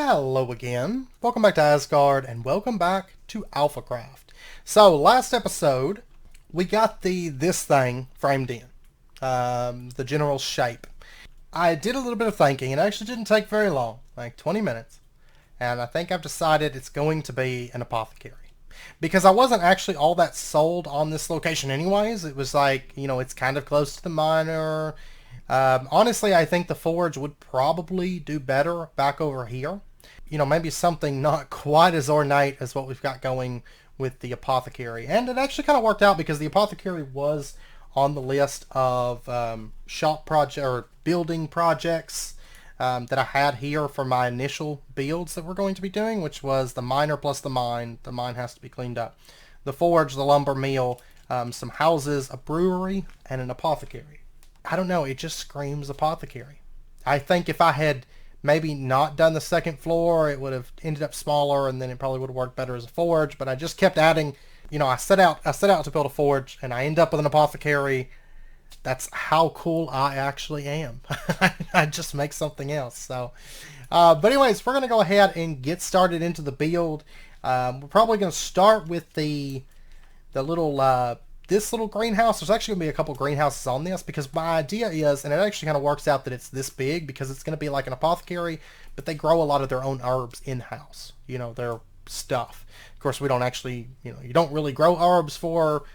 Hello again. Welcome back to Asgard and welcome back to Alphacraft. So last episode we got this thing framed in. The general shape. I did a little bit of thinking. It actually didn't take very long, like 20 minutes. And I think I've decided it's going to be an apothecary. Because I wasn't actually all that sold on this location anyways. It was like, it's kind of close to the miner. Honestly, I think the forge would probably do better back over here. Maybe something not quite as ornate as what we've got going with the apothecary. And it actually kind of worked out because the apothecary was on the list of shop project or building projects that I had here for my initial builds that we're going to be doing, which was the miner plus the mine. The mine has to be cleaned up. The forge, the lumber mill, some houses, a brewery, and an apothecary. I don't know, it just screams apothecary. I think if I had maybe not done the second floor, it would have ended up smaller and then it probably would have worked better as a forge, but I just kept adding, I set out to build a forge and I end up with an apothecary. That's how cool I actually am. I just make something else. So, but anyways, we're going to go ahead and get started into the build. We're probably going to start with the little, this little greenhouse. There's actually going to be a couple greenhouses on this because my idea is, and it actually kind of works out that it's this big because it's going to be like an apothecary, but they grow a lot of their own herbs in-house, their stuff. Of course, we don't actually, you don't really grow herbs for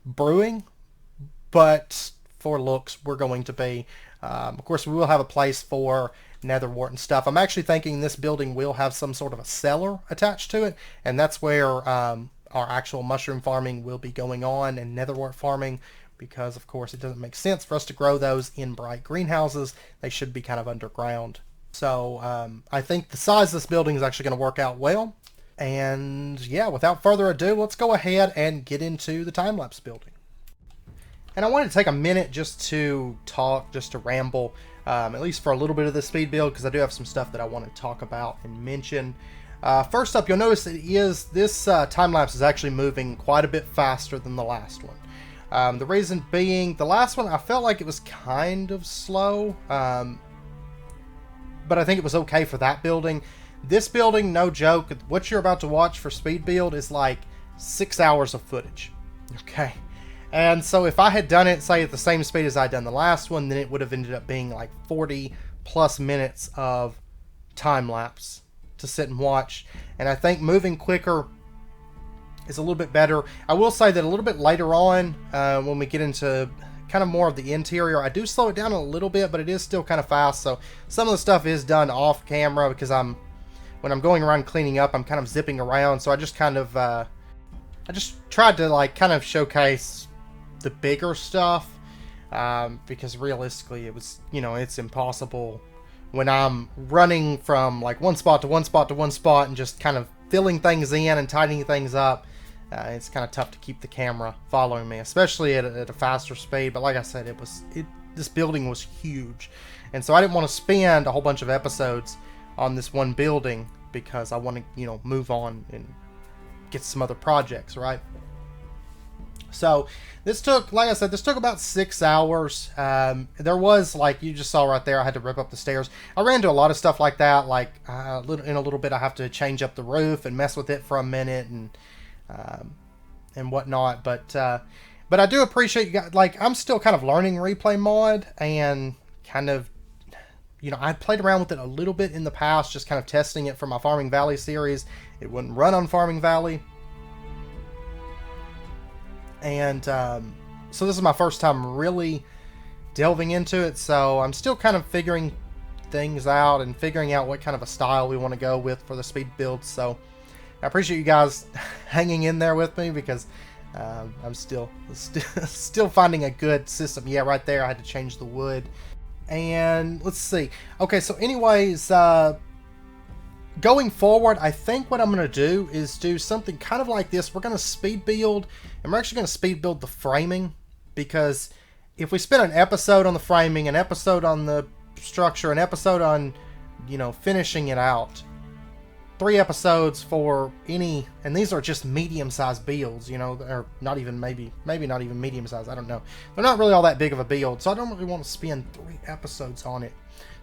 brewing, but for looks, we're going to be. Of course, we will have a place for netherwort and stuff. I'm actually thinking this building will have some sort of a cellar attached to it, and that's where our actual mushroom farming will be going on and netherwort farming because, of course, it doesn't make sense for us to grow those in bright greenhouses. They should be kind of underground. So I think the size of this building is actually going to work out well. And yeah, without further ado, let's go ahead and get into the time-lapse building. And I wanted to take a minute just to talk, just to ramble, at least for a little bit of this speed build, because I do have some stuff that I want to talk about and mention. First up, you'll notice that this time-lapse is actually moving quite a bit faster than the last one. The reason being, the last one, I felt like it was kind of slow, but I think it was okay for that building. This building, no joke, what you're about to watch for speed build is like 6 hours of footage. Okay. And so if I had done it, say, at the same speed as I'd done the last one, then it would have ended up being like 40 plus minutes of time-lapse to sit and watch. And I think moving quicker is a little bit better. I will say that a little bit later on, when we get into kind of more of the interior, I do slow it down a little bit, but it is still kind of fast. So some of the stuff is done off camera because when I'm going around cleaning up, I'm kind of zipping around. So I just kind of, I just tried to like kind of showcase the bigger stuff, because realistically it was, it's impossible when I'm running from like one spot to one spot to one spot and just kind of filling things in and tidying things up. It's kind of tough to keep the camera following me, especially at a faster speed. But like I said, this building was huge, and so I didn't want to spend a whole bunch of episodes on this one building because I want to, move on and get some other projects, right? So this took, like I said, about 6 hours. There was, like you just saw right there, I had to rip up the stairs. I ran into a lot of stuff like that. Like in a little bit, I have to change up the roof and mess with it for a minute and whatnot. But I do appreciate you guys. Like, I'm still kind of learning replay mod and kind of, I played around with it a little bit in the past, just kind of testing it for my Farming Valley series. It wouldn't run on Farming Valley. And so this is my first time really delving into it, so I'm still kind of figuring things out and figuring out what kind of a style we want to go with for the speed build. So I appreciate you guys hanging in there with me because I'm still finding a good system. Yeah, right there I had to change the wood. And let's see. Okay, so anyways, going forward, I think what I'm going to do is do something kind of like this. We're going to speed build, and we're actually going to speed build the framing, because if we spend an episode on the framing, an episode on the structure, an episode on, finishing it out, 3 episodes for any, and these are just medium-sized builds, or not even, maybe not even medium-sized, I don't know. They're not really all that big of a build, so I don't really want to spend 3 episodes on it.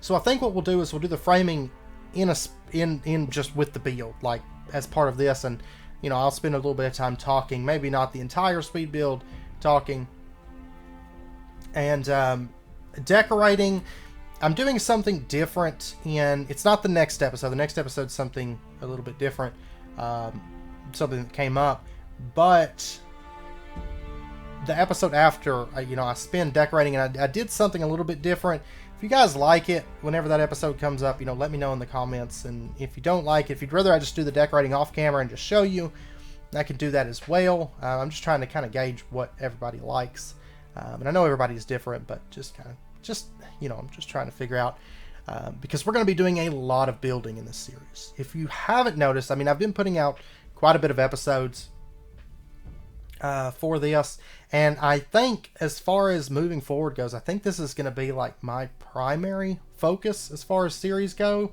So I think what we'll do is we'll do the framing in just with the build, like as part of this, and I'll spend a little bit of time talking, maybe not the entire speed build talking, and decorating. I'm doing something different it's not the next episode. The next episode's something a little bit different, something that came up, but the episode after, I spend decorating, and I did something a little bit different. If you guys like it, whenever that episode comes up, let me know in the comments. And if you don't like it, if you'd rather I just do the decorating off camera and just show you, I can do that as well. I'm just trying to kind of gauge what everybody likes. And I know everybody's different, but I'm just trying to figure out, because we're going to be doing a lot of building in this series. If you haven't noticed, I've been putting out quite a bit of episodes for this, and I think as far as moving forward goes, I think this is going to be like my primary focus as far as series go.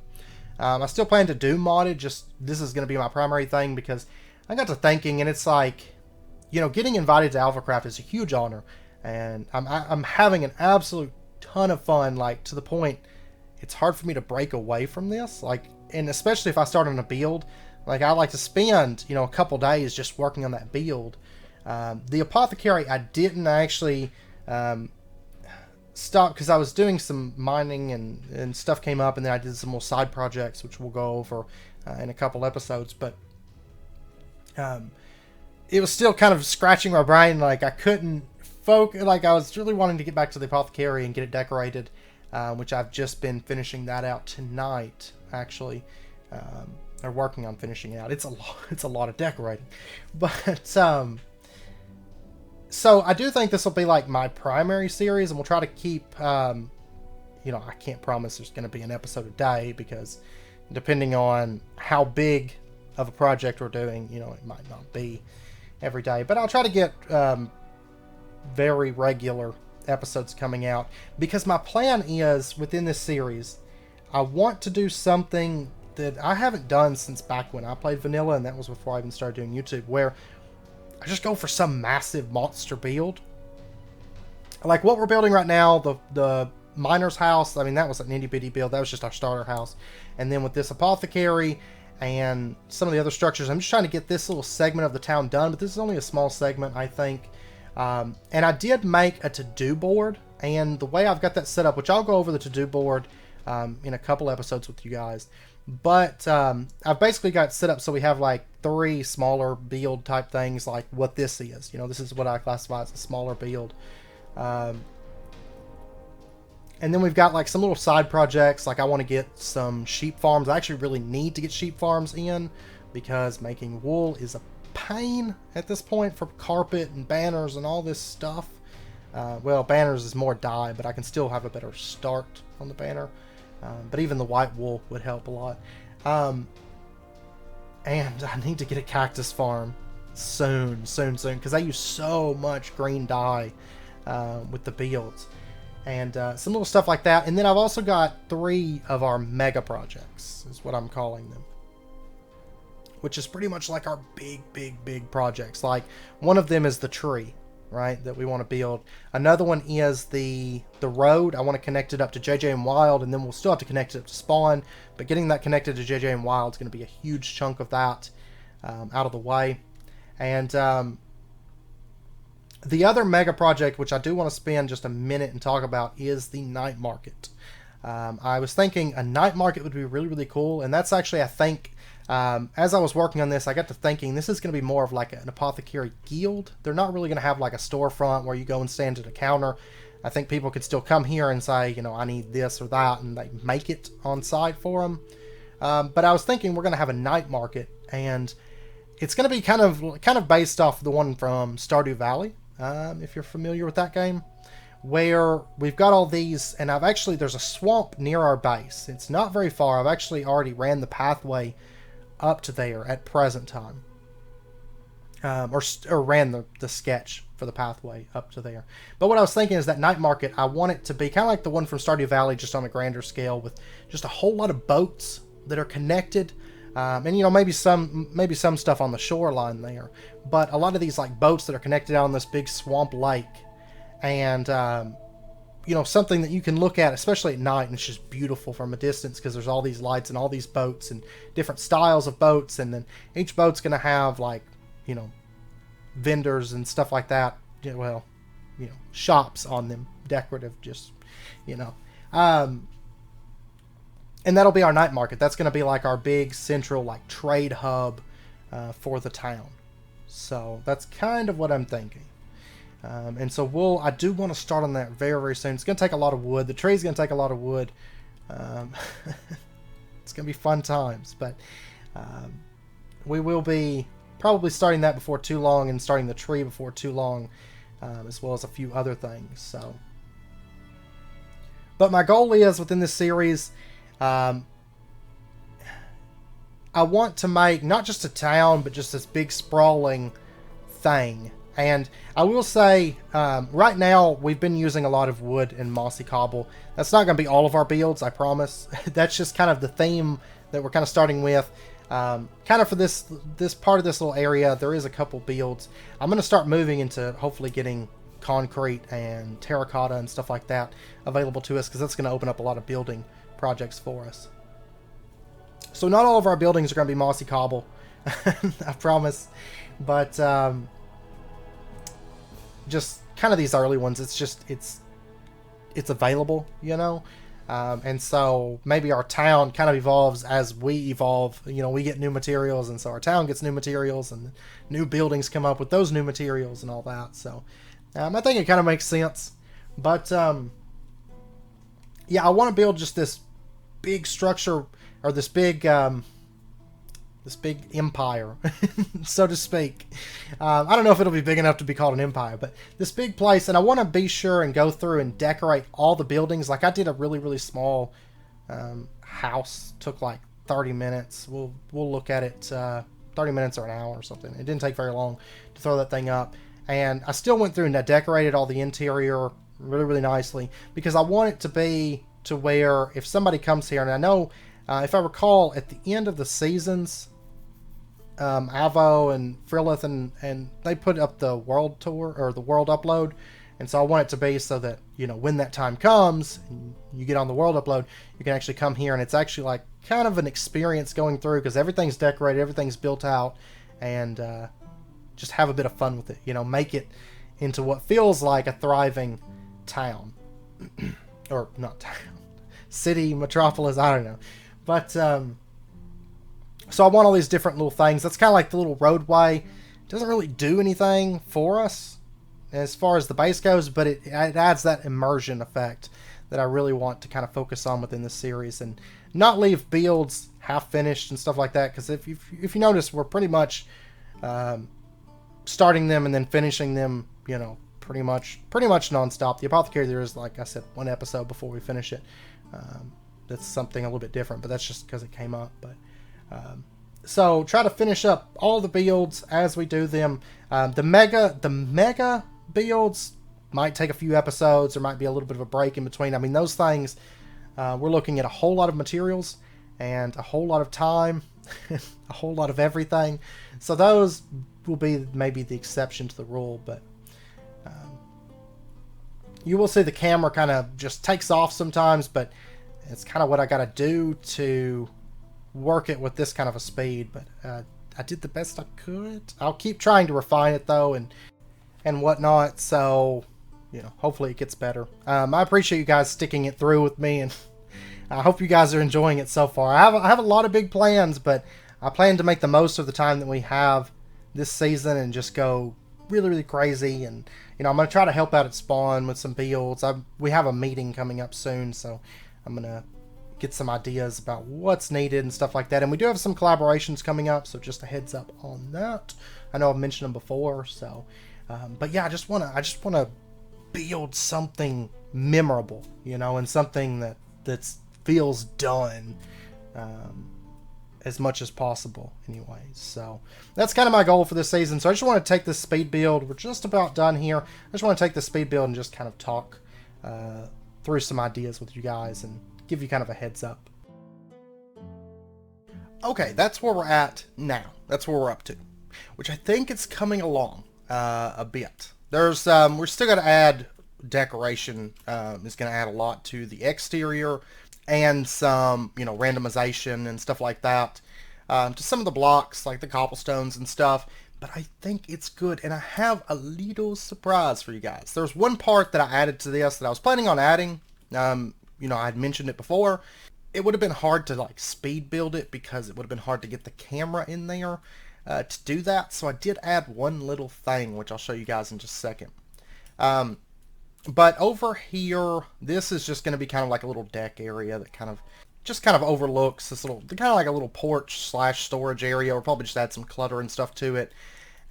I still plan to do modded, just this is going to be my primary thing, because I got to thinking, and it's like, getting invited to Alphacraft is a huge honor, and I'm having an absolute ton of fun, like to the point it's hard for me to break away from this, like, and especially if I start on a build, like I like to spend a couple days just working on that build. The Apothecary, I didn't actually stop because I was doing some mining and stuff came up, and then I did some more side projects, which we'll go over in a couple episodes. But it was still kind of scratching my brain, like I couldn't focus. Like I was really wanting to get back to the Apothecary and get it decorated, which I've just been finishing that out tonight, actually. Or working on finishing it out. It's a lot of decorating, but so I do think this will be like my primary series, and we'll try to keep, I can't promise there's going to be an episode a day, because depending on how big of a project we're doing, it might not be every day, but I'll try to get very regular episodes coming out, because my plan is within this series, I want to do something that I haven't done since back when I played vanilla, and that was before I even started doing YouTube, where I just go for some massive monster build. Like what we're building right now, the miner's house, that was an itty bitty build. That was just our starter house. And then with this Apothecary and some of the other structures, I'm just trying to get this little segment of the town done, but this is only a small segment, I think. And I did make a to-do board, and the way I've got that set up, which I'll go over the to-do board in a couple episodes with you guys, but I've basically got it set up so we have like 3 smaller build type things, like what this is. This is what I classify as a smaller build. And then we've got like some little side projects, like I want to get some sheep farms. I actually really need to get sheep farms in, because making wool is a pain at this point for carpet and banners and all this stuff. Well, banners is more dye, but I can still have a better start on the banner. But even the white wool would help a lot. And I need to get a cactus farm soon, because I use so much green dye with the builds. And some little stuff like that. And then I've also got 3 of our mega projects, is what I'm calling them, which is pretty much like our big projects. Like one of them is the tree, right, that we want to build. Another one is the road. I want to connect it up to JJ and Wild, and then we'll still have to connect it up to Spawn, but getting that connected to JJ and Wild is going to be a huge chunk of that out of the way. And the other mega project, which I do want to spend just a minute and talk about, is the night market. I was thinking a night market would be really cool, and that's actually, I think, as I was working on this, I got to thinking this is going to be more of like an Apothecary guild. They're not really going to have like a storefront where you go and stand at a counter. I think people could still come here and say, I need this or that, and they make it on site for them. But I was thinking we're going to have a night market, and it's going to be kind of based off the one from Stardew Valley, if you're familiar with that game, where we've got all these, and there's a swamp near our base. It's not very far. I've actually already ran the pathway up to there at present time, or ran the sketch for the pathway up to there. But what I was thinking is that night market, I want it to be kind of like the one from Stardew Valley, just on a grander scale, with just a whole lot of boats that are connected, and maybe some stuff on the shoreline there, but a lot of these like boats that are connected out on this big swamp lake. And something that you can look at, especially at night, and it's just beautiful from a distance because there's all these lights and all these boats and different styles of boats, and then each boat's going to have like, vendors and stuff like that. Shops on them, decorative, just, and that'll be our night market. That's going to be like our big central like trade hub for the town. So that's kind of what I'm thinking. And so I do want to start on that very, very soon. It's going to take a lot of wood. The tree's going to take a lot of wood. It's going to be fun times, but we will be probably starting that before too long and starting the tree before too long, as well as a few other things. So, but my goal is within this series, I want to make not just a town, but just this big sprawling thing. And I will say, right now, we've been using a lot of wood and mossy cobble. That's not going to be all of our builds, I promise. That's just kind of the theme that we're kind of starting with. Kind of for this part of this little area, there is a couple builds. I'm going to start moving into hopefully getting concrete and terracotta and stuff like that available to us, because that's going to open up a lot of building projects for us. So not all of our buildings are going to be mossy cobble, I promise. But just kind of these early ones, it's available, and so maybe our town kind of evolves as we evolve. We get new materials, and so our town gets new materials, and new buildings come up with those new materials and all that. So I think it kind of makes sense. But yeah, I want to build just this big structure, or this big empire, so to speak. I don't know if it'll be big enough to be called an empire, but this big place, and I want to be sure and go through and decorate all the buildings. Like I did a really, really small house, took like 30 minutes. We'll look at it, 30 minutes or an hour or something. It didn't take very long to throw that thing up, and I still went through and I decorated all the interior really, really nicely, because I want it to be to where if somebody comes here, and I know, if I recall, at the end of the seasons, Avo and Frillith and they put up the world tour, or the world upload, and so I want it to be so that when that time comes and you get on the world upload, you can actually come here, and it's actually like kind of an experience going through, because everything's decorated, everything's built out, and just have a bit of fun with it. Make it into what feels like a thriving town, or not town, city, metropolis, I don't know. But so I want all these different little things. That's kind of like the little roadway. It doesn't really do anything for us as far as the base goes, but it adds that immersion effect that I really want to kind of focus on within this series, and not leave builds half finished and stuff like that. Because if you notice, we're pretty much starting them and then finishing them, pretty much nonstop. The Apothecary, there is, like I said, one episode before we finish it. That's something a little bit different, but that's just because it came up. But so try to finish up all the builds as we do them. The mega builds might take a few episodes. There might be a little bit of a break in between. I mean, those things, we're looking at a whole lot of materials and a whole lot of time, a whole lot of everything. So those will be maybe the exception to the rule, but you will see the camera kind of just takes off sometimes, but it's kind of what I got to do to work it with this kind of a speed. But I did the best I could. I'll keep trying to refine it though, and whatnot. So hopefully it gets better. I appreciate you guys sticking it through with me, and I hope you guys are enjoying it so far. I have a lot of big plans, but I plan to make the most of the time that we have this season and just go really, really crazy. And I'm going to try to help out at Spawn with some builds. We have a meeting coming up soon, so I'm going to get some ideas about what's needed and stuff like that. And we do have some collaborations coming up, so just a heads up on that. I know I've mentioned them before, so but yeah, I just want to build something memorable, and something that feels done as much as possible anyways. So that's kind of my goal for this season. So I just want to take this speed build. We're just about done here. I just want to take the speed build and just kind of talk through some ideas with you guys and give you kind of a heads up. Okay, that's where we're at now. That's where we're up to, which I think it's coming along a bit. There's we're still got to add decoration is going to add a lot to the exterior, and some, you know, randomization and stuff like that to some of the blocks, like the cobblestones and stuff. But I think it's good, and I have a little surprise for you guys. There's one part that I added to this that I was planning on adding. You know, I had mentioned it before. It would have been hard to like speed build it because it would have been hard to get the camera in there to do that. So I did add one little thing, which I'll show you guys in just a second. But over here, this is just going to be kind of like a little deck area that kind of overlooks this little, kind of like a little porch slash storage area. We'll probably just add some clutter and stuff to it.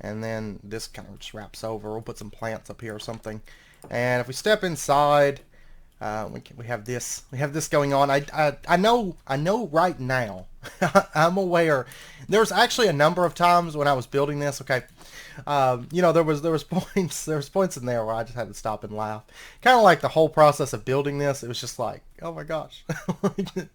And then this kind of just wraps over. We'll put some plants up here or something. And if we step inside, we have this going on. I know right now. I'm aware. There's actually a number of times when I was building this. Okay, you know, there was points in there where I just had to stop and laugh. Kind of like the whole process of building this. It was just like, oh my gosh,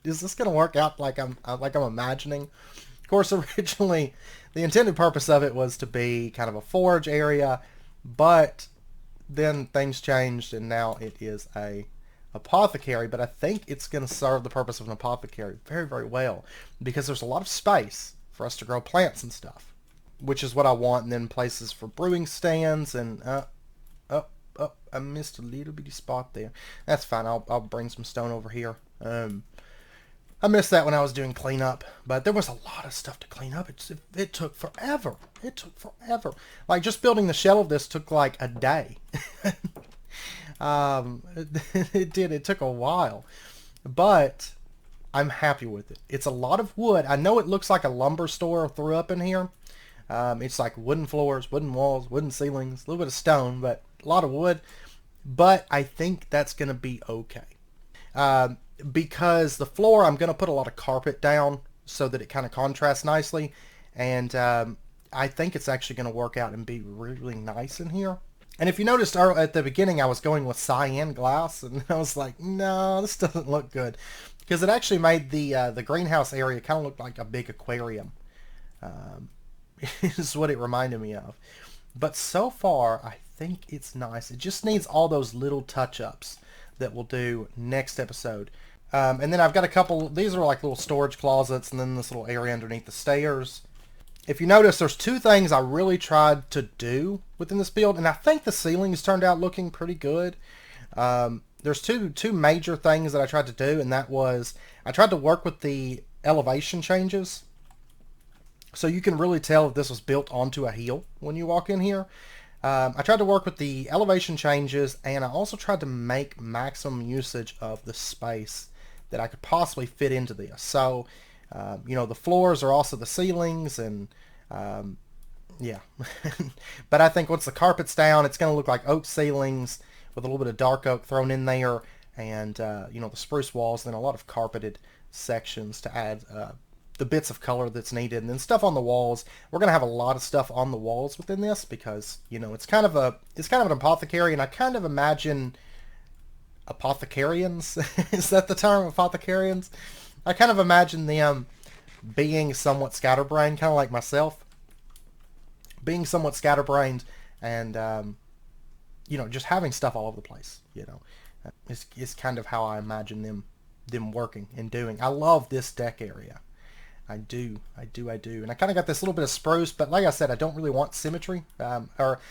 is this gonna work out like I'm imagining? Of course, originally the intended purpose of it was to be kind of a forge area, but then things changed and now it is a apothecary. But I think it's going to serve the purpose of an apothecary very, very well, because there's a lot of space for us to grow plants and stuff, which is what I want. And then places for brewing stands and I missed a little bitty spot there. That's fine. I'll bring some stone over here. I missed that when I was doing cleanup, but there was a lot of stuff to clean up. It took forever. It took forever. Like just building the shell of this took like a day. It did. It took a while, but I'm happy with it. It's a lot of wood. I know it looks like a lumber store threw up in here. It's like wooden floors, wooden walls, wooden ceilings, a little bit of stone, but a lot of wood. But I think that's going to be okay. Because the floor, I'm going to put a lot of carpet down so that it kind of contrasts nicely. And I think it's actually going to work out and be really nice in here. And if you noticed at the beginning, I was going with cyan glass, and I was like, no, this doesn't look good. Because it actually made the greenhouse area kind of look like a big aquarium. Is what it reminded me of. But so far, I think it's nice. It just needs all those little touch-ups that we'll do next episode. And then I've got a couple, these are like little storage closets, and then this little area underneath the stairs. If you notice, there's two things I really tried to do within this build, and I think the ceilings turned out looking pretty good. There's two major things that I tried to do, and that was I tried to work with the elevation changes, so you can really tell if this was built onto a hill when you walk in here. I tried to work with the elevation changes, and I also tried to make maximum usage of the space that I could possibly fit into this. So you know, the floors are also the ceilings, and yeah. But I think once the carpet's down, it's going to look like oak ceilings with a little bit of dark oak thrown in there, and you know, the spruce walls, and then a lot of carpeted sections to add the bits of color that's needed. And then stuff on the walls. We're going to have a lot of stuff on the walls within this because, you know, it's kind of an apothecary, and I kind of imagine apothecarians. Is that the term, apothecarians? I kind of imagine them being somewhat scatterbrained, kind of like myself. Being somewhat scatterbrained and, you know, just having stuff all over the place, you know. Is kind of how I imagine them working and doing. I love this deck area. I do. And I kind of got this little bit of spruce, but like I said, I don't really want symmetry. Or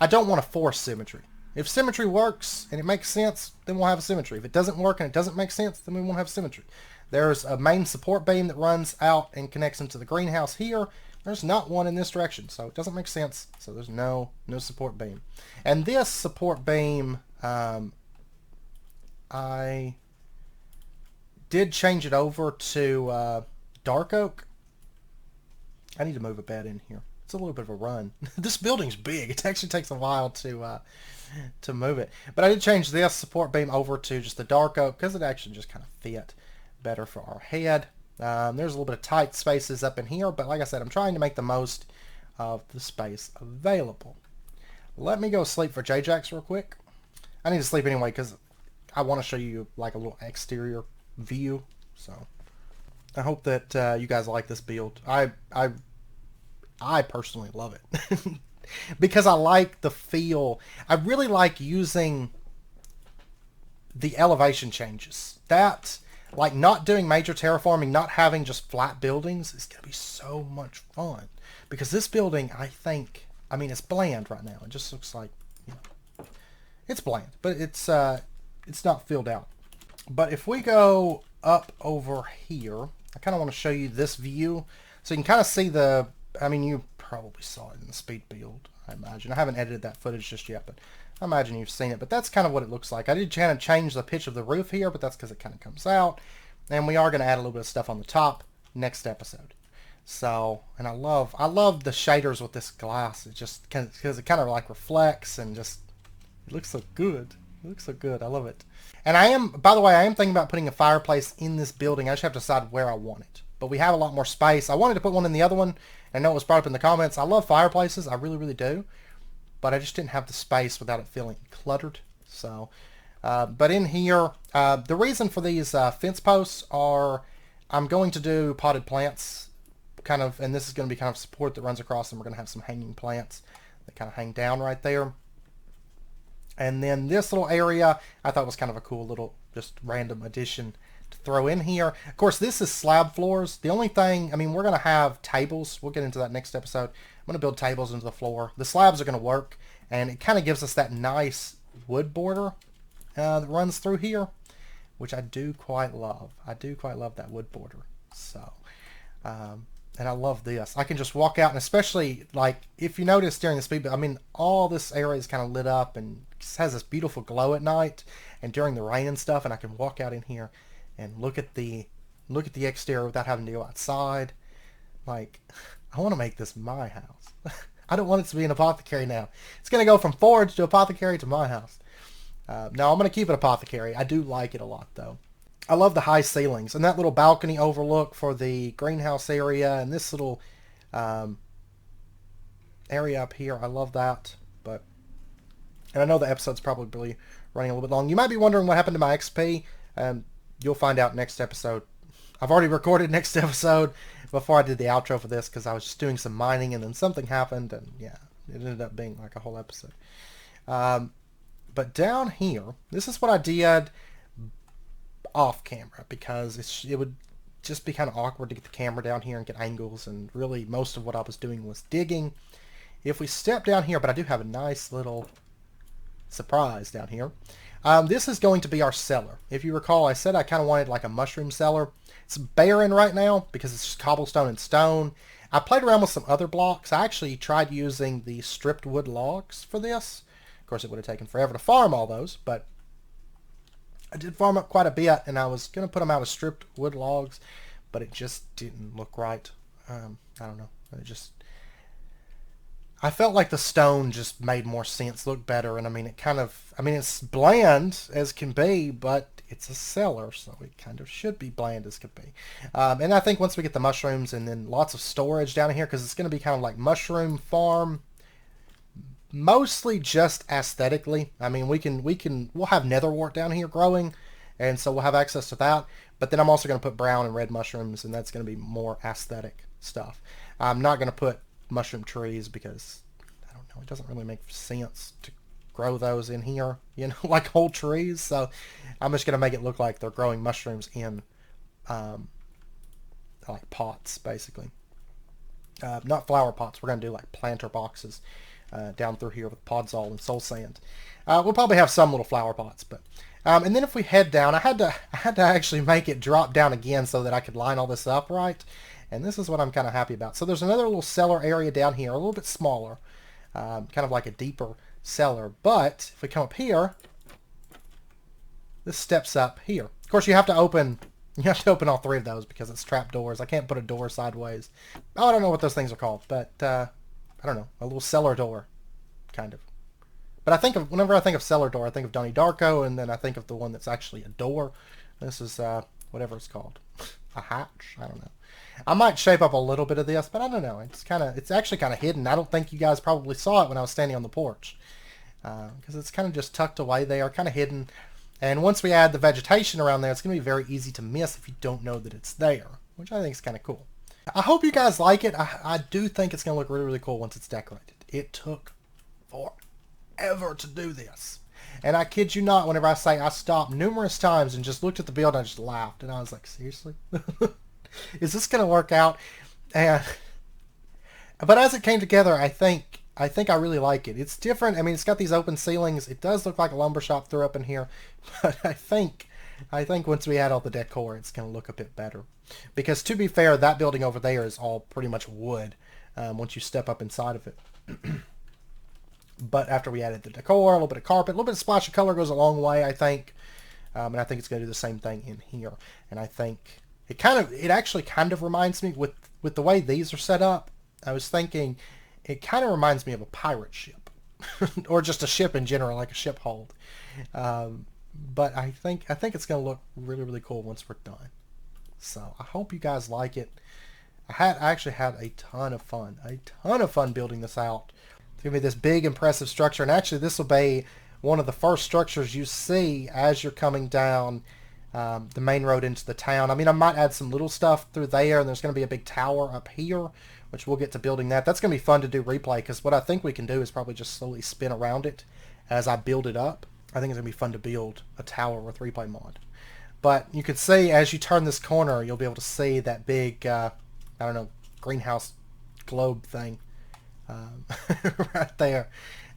I don't want to force symmetry. If symmetry works and it makes sense, then we'll have symmetry. If it doesn't work and it doesn't make sense, then we won't have symmetry. There's a main support beam that runs out and connects into the greenhouse here. There's not one in this direction, so it doesn't make sense. So there's no support beam. And this support beam, I did change it over to dark oak. I need to move a bed in here. It's a little bit of a run. This building's big. It actually takes a while to move it. But I did change this support beam over to just the dark oak because it actually just kind of fit better for our head. There's a little bit of tight spaces up in here, but like I said, I'm trying to make the most of the space available. Let me go sleep for J-Jacks real quick. I need to sleep anyway because I want to show you like a little exterior view. So I hope that you guys like this build. I personally love it because I like the feel. I really like using the elevation changes. That, like, not doing major terraforming, not having just flat buildings is going to be so much fun. Because this building, I think, I mean, it's bland right now. It just looks like, you know, it's bland, but it's not filled out. But if we go up over here, I kind of want to show you this view. So you can kind of see the, I mean, you probably saw it in the speed build, I imagine. I haven't edited that footage just yet, but I imagine you've seen it. But that's kind of what it looks like. I did kind of change the pitch of the roof here, but that's because it kind of comes out. And we are going to add a little bit of stuff on the top next episode. So, and I love the shaders with this glass. It just, because it kind of like reflects and just, it looks so good. It looks so good. I love it. And I am, by the way, I am thinking about putting a fireplace in this building. I just have to decide where I want it. But we have a lot more space. I wanted to put one in the other one. I know it was brought up in the comments. I love fireplaces. I really, really do. But I just didn't have the space without it feeling cluttered. So, but in here, the reason for these fence posts are, I'm going to do potted plants, kind of, and this is going to be kind of support that runs across, and we're going to have some hanging plants that kind of hang down right there. And then this little area, I thought was kind of a cool little, just random addition to throw in here. Of course, this is slab floors. The only thing, I mean, we're going to have tables. We'll get into that next episode. I'm going to build tables into the floor. The slabs are going to work, and it kind of gives us that nice wood border that runs through here, which I do quite love. I do quite love that wood border. So, and I love this. I can just walk out, and especially, like, if you notice during the speed, I mean, all this area is kind of lit up and has this beautiful glow at night and during the rain and stuff, and I can walk out in here and look at the exterior without having to go outside. Like, I want to make this my house. I don't want it to be an apothecary now. It's going to go from forge to apothecary to my house. No, I'm going to keep it apothecary. I do like it a lot, though. I love the high ceilings and that little balcony overlook for the greenhouse area and this little area up here. I love that. And I know the episode's probably running a little bit long. You might be wondering what happened to my XP. You'll find out next episode. I've already recorded next episode before I did the outro for this because I was just doing some mining and then something happened and yeah, it ended up being like a whole episode. But down here, this is what I did off camera because it would just be kind of awkward to get the camera down here and get angles, and really most of what I was doing was digging. If we step down here, but I do have a nice little surprise down here. This is going to be our cellar. If you recall, I said I kind of wanted like a mushroom cellar. It's barren right now because it's just cobblestone and stone. I played around with some other blocks. I actually tried using the stripped wood logs for this. Of course, it would have taken forever to farm all those, but I did farm up quite a bit, and I was going to put them out of stripped wood logs, but it just didn't look right. I don't know. I felt like the stone just made more sense, looked better, and I mean, it's bland as can be, but it's a cellar, so it kind of should be bland as could be. And I think once we get the mushrooms and then lots of storage down here, because it's going to be kind of like mushroom farm, mostly just aesthetically. I mean, we'll have netherwort down here growing, and so we'll have access to that. But then I'm also going to put brown and red mushrooms, and that's going to be more aesthetic stuff. I'm not going to put mushroom trees because, I don't know, it doesn't really make sense to grow those in here, you know, like whole trees. So I'm just going to make it look like they're growing mushrooms in like pots, basically. Not flower pots. We're going to do like planter boxes down through here with podzol and soul sand. We'll probably have some little flower pots, but and then if we head down, I had to actually make it drop down again so that I could line all this up right. And this is what I'm kind of happy about. So there's another little cellar area down here, a little bit smaller, kind of like a deeper cellar. But if we come up here, this steps up here. Of course, you have to open all three of those because it's trap doors. I can't put a door sideways. Oh, I don't know what those things are called, but I don't know, a little cellar door, kind of. But whenever I think of cellar door, I think of Donnie Darko, and then I think of the one that's actually a door. This is whatever it's called, a hatch. I don't know. I might shape up a little bit of this, but I don't know. It's actually kind of hidden. I don't think you guys probably saw it when I was standing on the porch because it's kind of just tucked away there, kind of hidden. And once we add the vegetation around there, it's going to be very easy to miss if you don't know that it's there, which I think is kind of cool. I hope you guys like it. I do think it's going to look really, really cool once it's decorated. It took forever to do this. And I kid you not, whenever I say I stopped numerous times and just looked at the build, I just laughed. And I was like, seriously? Is this going to work out? And but as it came together, I really like it. It's different. I mean, it's got these open ceilings. It does look like a lumber shop through up in here, but I think once we add all the decor, it's going to look a bit better. Because to be fair, that building over there is all pretty much wood once you step up inside of it. But after we added the decor, a little bit of carpet, a little bit of splash of color goes a long way, I think. And I think it's going to do the same thing in here. And I think it actually kind of reminds me with the way these are set up. I was thinking it kind of reminds me of a pirate ship or just a ship in general, like a ship hold. But I think it's going to look really, really cool once we're done. So I hope you guys like it. I actually had a ton of fun building this out. It's going to be this big, impressive structure. And actually, this will be one of the first structures you see as you're coming down the main road into the town. I mean, I might add some little stuff through there, and there's going to be a big tower up here, which we'll get to building that. That's going to be fun to do replay, because what I think we can do is probably just slowly spin around it as I build it up. I think it's going to be fun to build a tower with replay mod. But you can see, as you turn this corner, you'll be able to see that big, I don't know, greenhouse globe thing right there.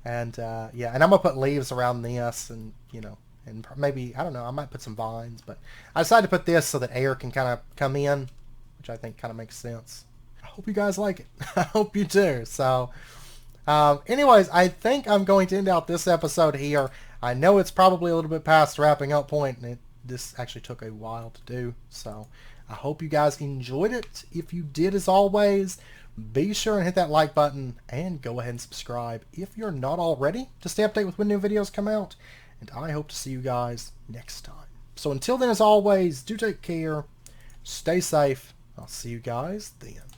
And yeah, and I'm going to put leaves around this, and, you know, and maybe, I don't know, I might put some vines. But I decided to put this so that air can kind of come in, which I think kind of makes sense. I hope you guys like it. I hope you do. So, anyways, I think I'm going to end out this episode here. I know it's probably a little bit past the wrapping up point, and this actually took a while to do. So, I hope you guys enjoyed it. If you did, as always, be sure and hit that like button and go ahead and subscribe if you're not already to stay updated with when new videos come out. And I hope to see you guys next time. So until then, as always, do take care, stay safe. I'll see you guys then.